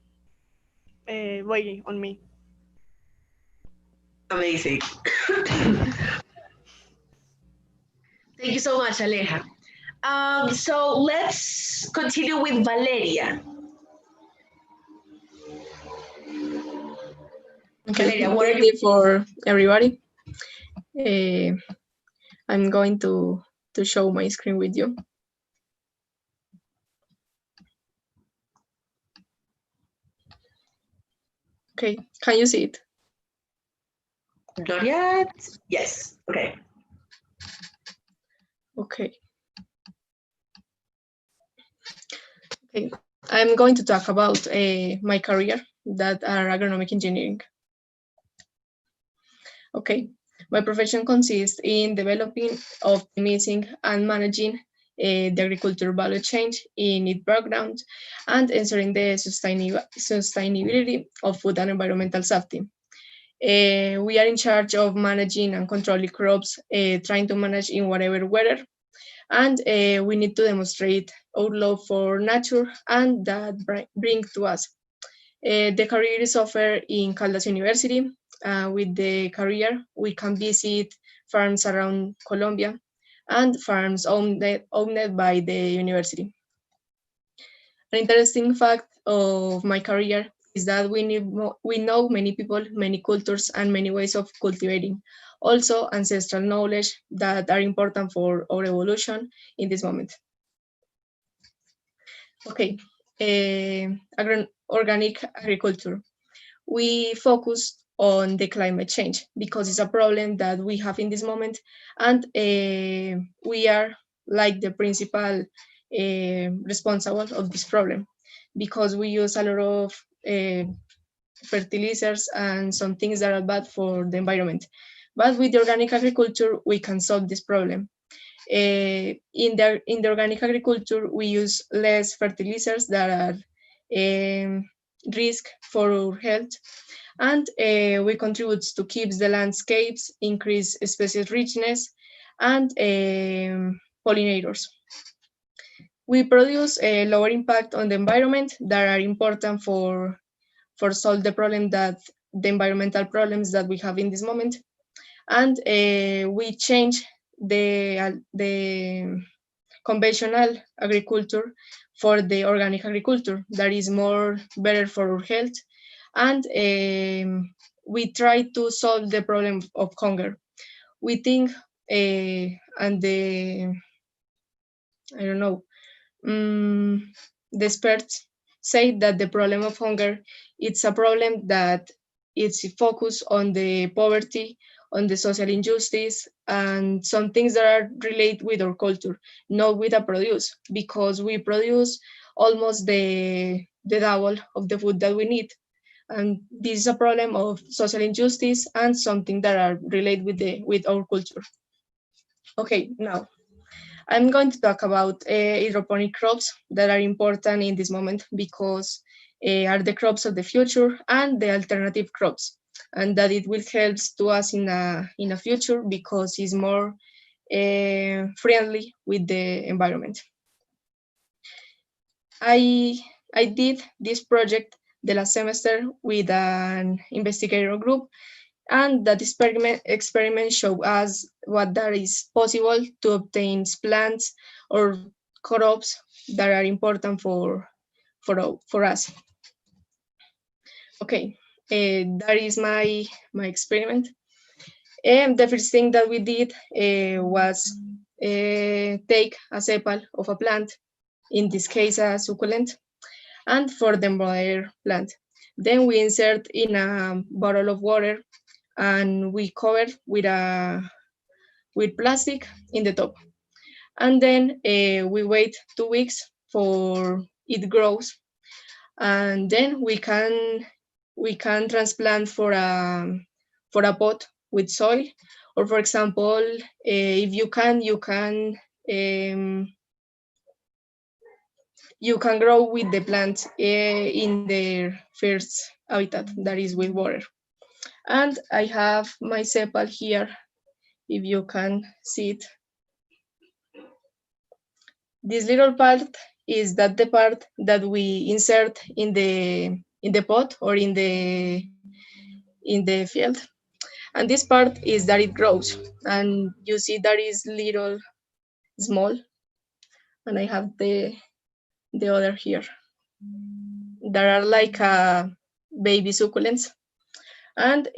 on me. Amazing. Thank you so much, Aleja. So let's continue with Valeria. Okay, Valeria, what are thank you you? for everybody. I'm going to show my screen with you. Okay, can you see it? Not yet. Yes. Okay. Okay. Okay, I'm going to talk about my career that are agronomic engineering. Okay, my profession consists in developing, optimizing, and managing the agriculture value chain in its background and ensuring the sustainability of food and environmental safety. We are in charge of managing and controlling crops, trying to manage in whatever weather, and we need to demonstrate our love for nature and that bring to us. The career is offered in Caldas University. With the career, we can visit farms around Colombia and farms owned by the university. An interesting fact of my career is that we know many people, many cultures, and many ways of cultivating. Also, ancestral knowledge that are important for our evolution in this moment. Okay, organic agriculture. We focus on the climate change because it's a problem that we have in this moment, and we are like the principal responsible of this problem. because we use a lot of fertilizers and some things that are bad for the environment. But with the organic agriculture, we can solve this problem. In the organic agriculture, we use less fertilizers that are risk for our health, and we contribute to keep the landscapes, increase species richness, and pollinators. We produce a lower impact on the environment that are important for solve the problem that the environmental problems that we have in this moment, and we change the conventional agriculture for the organic agriculture that is more better for our health, and we try to solve the problem of hunger. We think and the I don't know the experts say that the problem of hunger, it's a problem that it's focused on the poverty, on the social injustice, and some things that are related with our culture, not with a produce, because we produce almost the double of the food that we need. And this is a problem of social injustice and something that are related with our culture. Okay, now I'm going to talk about hydroponic crops that are important in this moment because are the crops of the future and the alternative crops, and that it will help to us in a future because it's more friendly with the environment. I did this project the last semester with an investigator group, and that experiment showed us what that is possible to obtain plants or crops that are important for us. Okay, that is my experiment. And the first thing that we did was take a sepal of a plant, in this case a succulent, and for the mother plant. Then we insert in a bottle of water and we cover with plastic in the top. And then we wait 2 weeks for it grows, and then we can transplant for a pot with soil, or for example, if you can you can grow with the plant in their first habitat, that is with water. And I have my sepal here, if you can see it. This little part is that the part that we insert in the pot or in the field, and this part is that it grows, and you see that is little small, and I have the other here that are like baby succulents, and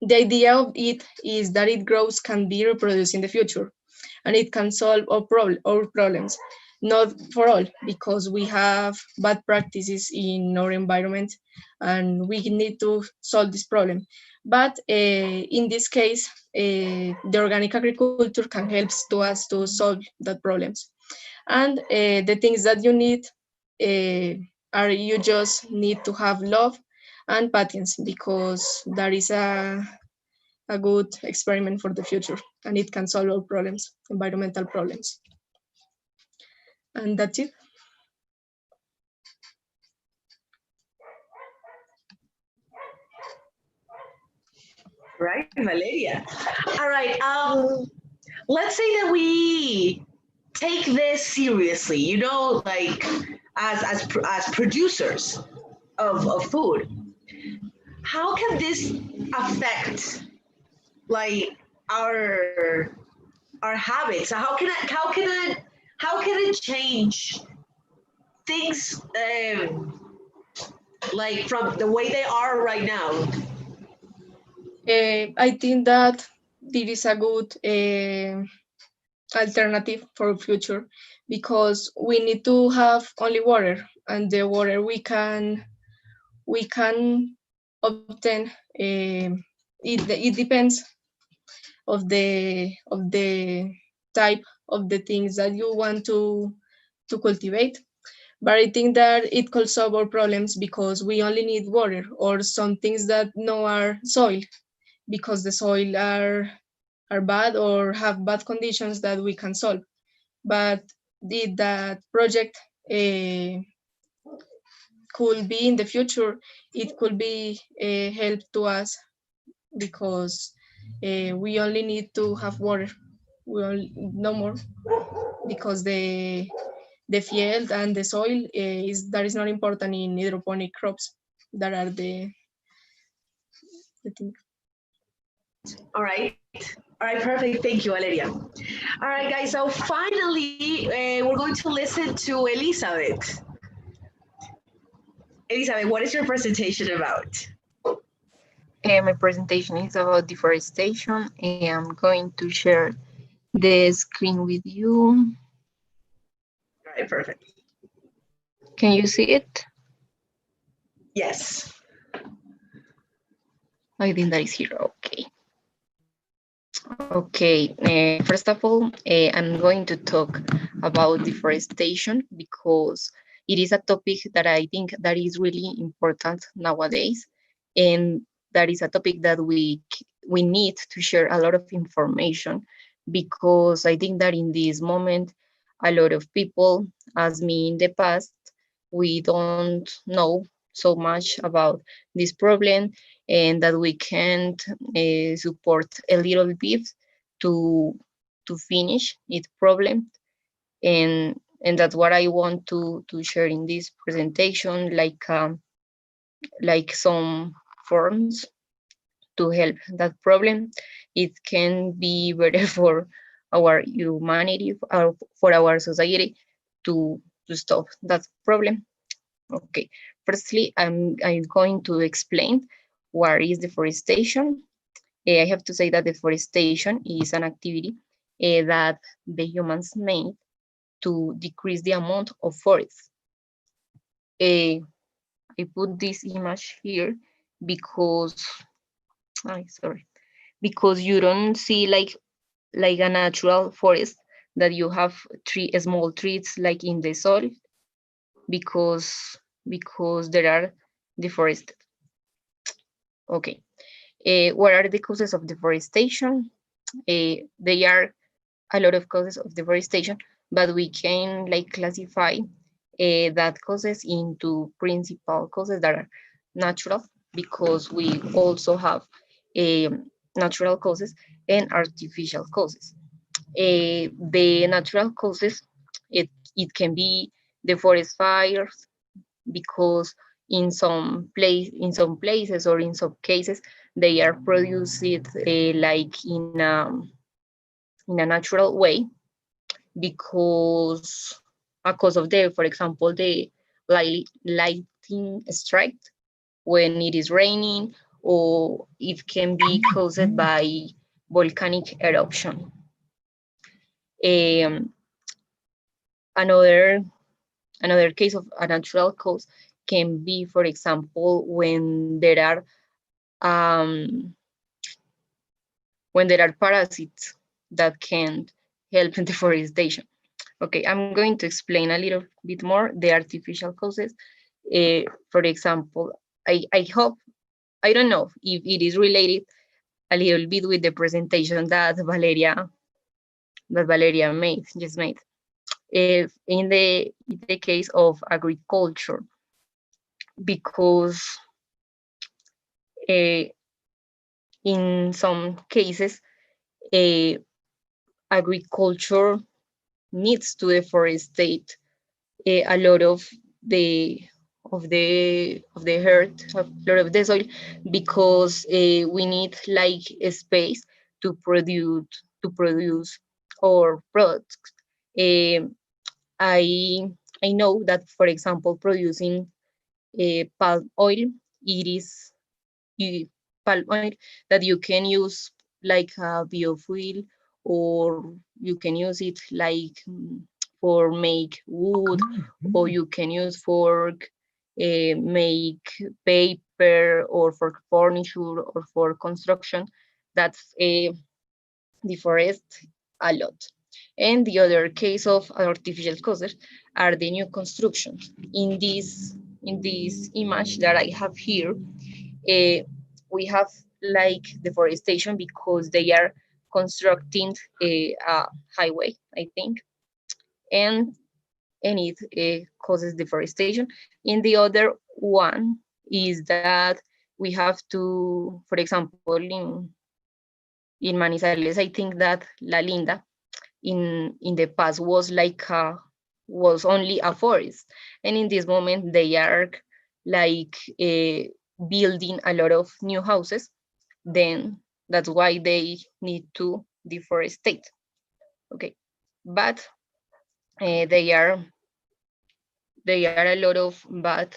the idea of it is that it grows can be reproduced in the future, and it can solve our problems. Not for all, because we have bad practices in our environment, and we need to solve this problem. But in this case, the organic agriculture can help to us to solve that problems. And the things that you need are you just need to have love and patience, because that is a good experiment for the future, and it can solve our problems, environmental problems. And that's it. Right, Valeria. All right. Let's say that we take this seriously. You know, like as producers of food. How can this affect like our habits? How can it change things like from the way they are right now? I think that this is a good alternative for future, because we need to have only water, and the water we can obtain. It depends of the type of the things that you want to cultivate. But I think that it could solve our problems because we only need water or some things that no are soil, because the soil are bad or have bad conditions that we can solve. But that project could be in the future, it could be a help to us because we only need to have water. We only, no more, because the field and the soil is not important in hydroponic crops. That are the thing. All right. All right, perfect. Thank you, Valeria. All right, guys. So finally, we're going to listen to Elizabeth. Elizabeth, what is your presentation about? My presentation is about deforestation. I'm going to share the screen with you. All right, perfect. Can you see it? Yes. I think that is here. Okay. Okay. First of all, I'm going to talk about deforestation because it is a topic that I think that is really important nowadays, and that is a topic that we need to share a lot of information, because I think that in this moment, a lot of people, as me in the past, we don't know so much about this problem, and that we can't support a little bit to finish its problem. And that's what I want to share in this presentation, like some forms to help that problem. It can be better for our humanity, for our society, to stop that problem. Okay, firstly, I'm going to explain what is deforestation. I have to say that deforestation is an activity that the humans made to decrease the amount of forests. I put this image here because, sorry, because you don't see like a natural forest that you have small trees like in the soil, because there are deforested. Okay, what are the causes of deforestation? They are a lot of causes of deforestation, but we can like classify that causes into principal causes that are natural, because we also have natural causes and artificial causes. The natural causes, it can be the forest fires, because in some places or in some cases they are produced like in a natural way, because of the, for example, the lighting strike when it is raining, or it can be caused by volcanic eruption. Um, another another case of a natural cause can be, for example, um, when there are parasites that can help in deforestation. Okay, I'm going to explain a little bit more the artificial causes. For example, I hope, I don't know if it is related a little bit with the presentation that Valeria just made. If in the case of agriculture, because uh, in some cases, uh, agriculture needs to deforestate a lot the of the earth, a lot of the soil, because we need like a space to produce our products. Um, I I know that, for example, producing palm oil, it is palm oil that you can use like a biofuel, or you can use it like for make wood, or you can use for make paper, or for furniture, or for construction. That's deforest a lot. And the other case of artificial causes are the new constructions. In this image that I have here, we have like deforestation because they are constructing a highway, I think, and it causes deforestation. In the other one is that we have to, for example, in Manizales, I think that La Linda in the past was like was only a forest, and in this moment they are like building a lot of new houses. Then that's why they need to deforestate. Okay, but they are a lot of bad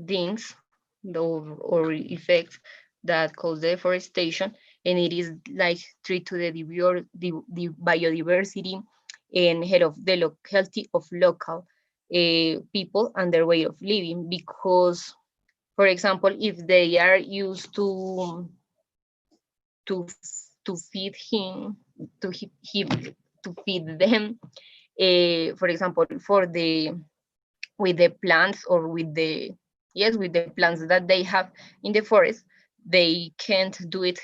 things or effects that cause deforestation, and it is like treat to the biodiversity and health of the healthy of local people and their way of living. Because, for example, if they are used to to feed him to him to feed them, for example, for the with the plants or with the yes with the plants that they have in the forest, they can't do it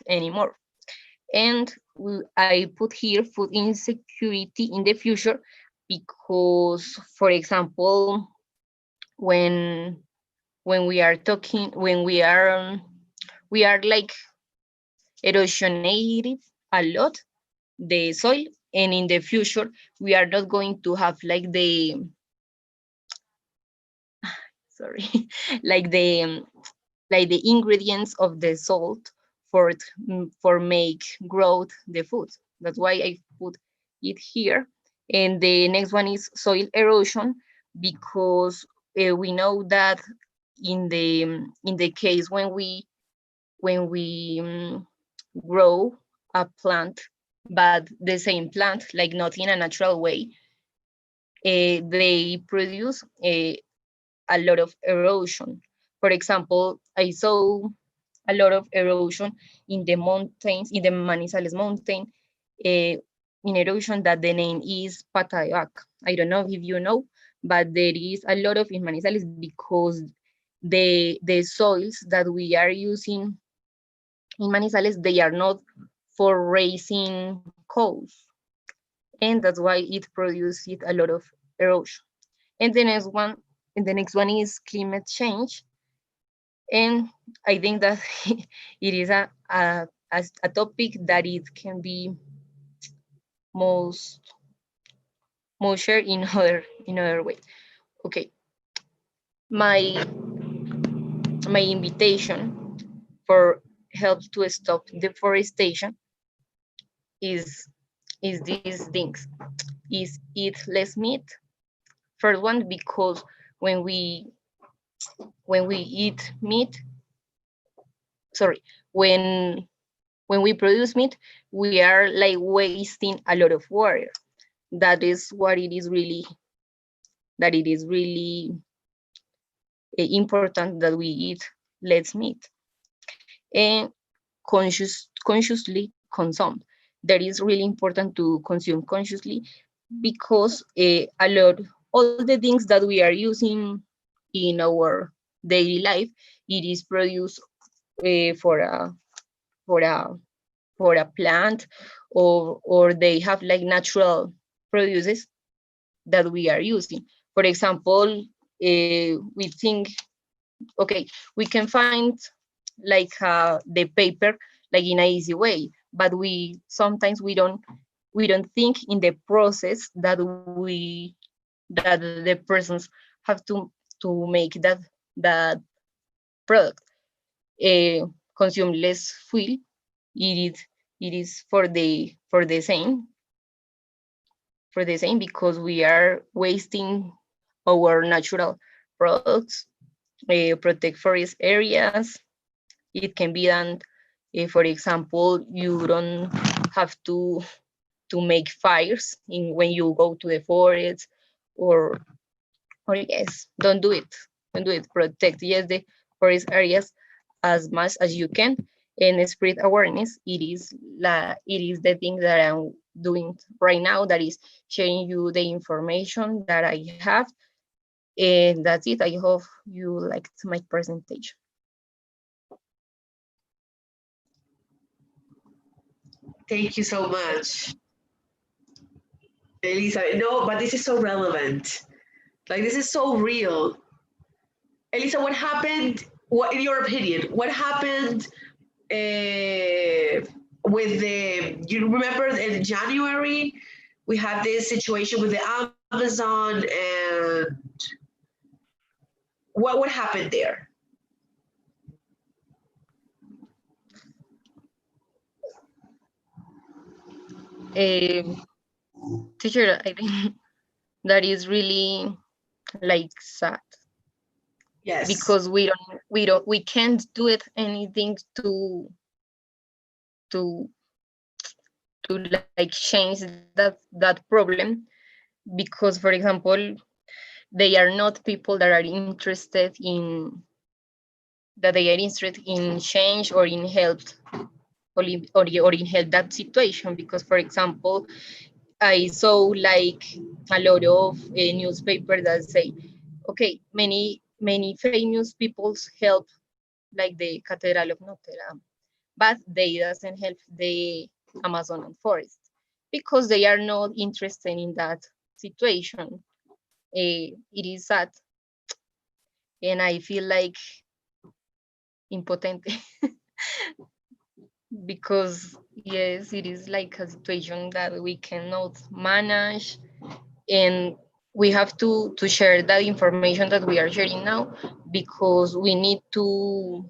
anymore. And I put here food insecurity in the future because, for example, when when we are talking when we are like erosionated a lot the soil, and in the future we are not going to have like the sorry like the ingredients of the salt for make growth the food. That's why I put it here. And the next one is soil erosion, because we know that in the case when we grow a plant, but the same plant, like not in a natural way, they produce a lot of erosion. For example, I saw a lot of erosion in the mountains, in the Manizales mountain, in erosion that the name is Pata de Vaca. I don't know if you know, but there is a lot of in Manizales because the soils that we are using in Manizales, they are not for raising cows, and that's why it produces a lot of erosion. And the next one is climate change. And I think that it is a topic that it can be most most shared in other way. Okay, my my invitation for help to stop deforestation is these things: is eat less meat. First one, because when we eat meat, sorry, when we produce meat, we are like wasting a lot of water. That is what it is really, that it is really important that we eat less meat and consciously consume. That is really important to consume consciously, because a lot, all the things that we are using in our daily life, it is produced for a for a for a plant, or they have like natural produces that we are using. For example, we think, okay, we can find like the paper like in an easy way, but we sometimes we don't think in the process that the persons have to make that product. Consume less fuel. It is for the same, because we are wasting our natural products. Protect forest areas. It can be done, for example, you don't have to make fires in when you go to the forest, or yes, don't do it. Protect, yes, the forest areas as much as you can, and spread awareness. It is the thing that doing right now, that is sharing you the information that I have. And that's it. I hope you liked my presentation. Thank you so much, Elisa. No, but this is so relevant. Like, this is so real. Elisa, what happened? What, in your opinion, what happened with the? You remember in January we had this situation with the Amazon, and what happened there? Teacher, I think that is really like sad, Yes. because we can't do it anything to to like change that problem, because for example they are not people that are interested in change or in help, or in help that situation. Because for example, I saw like a lot of newspapers that say, okay, many famous people's help, like the Cathedral of Notre Dame, but they doesn't help the Amazon forest because they are not interested in that situation. It is sad, and I feel like impotent because yes, it is like a situation that we cannot manage, and we have to share that information that we are sharing now, because we need to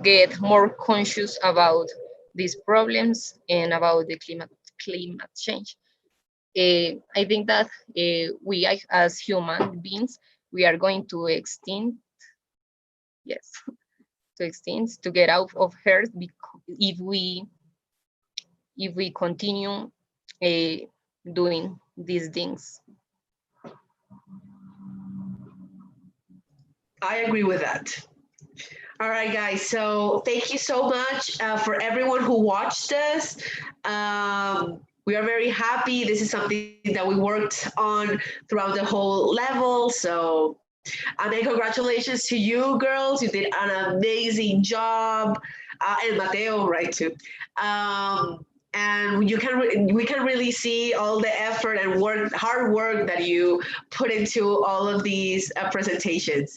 get more conscious about these problems and about the climate change. I think that we as human beings, we are going to extinct, yes, to extinct, to get out of Earth if we continue doing these things. I agree with that. All right, guys. So thank you so much for everyone who watched us. We are very happy. This is something that we worked on throughout the whole level. So, and congratulations to you, girls. You did an amazing job, and Mateo, right too. And we can really see all the effort and hard work that you put into all of these presentations.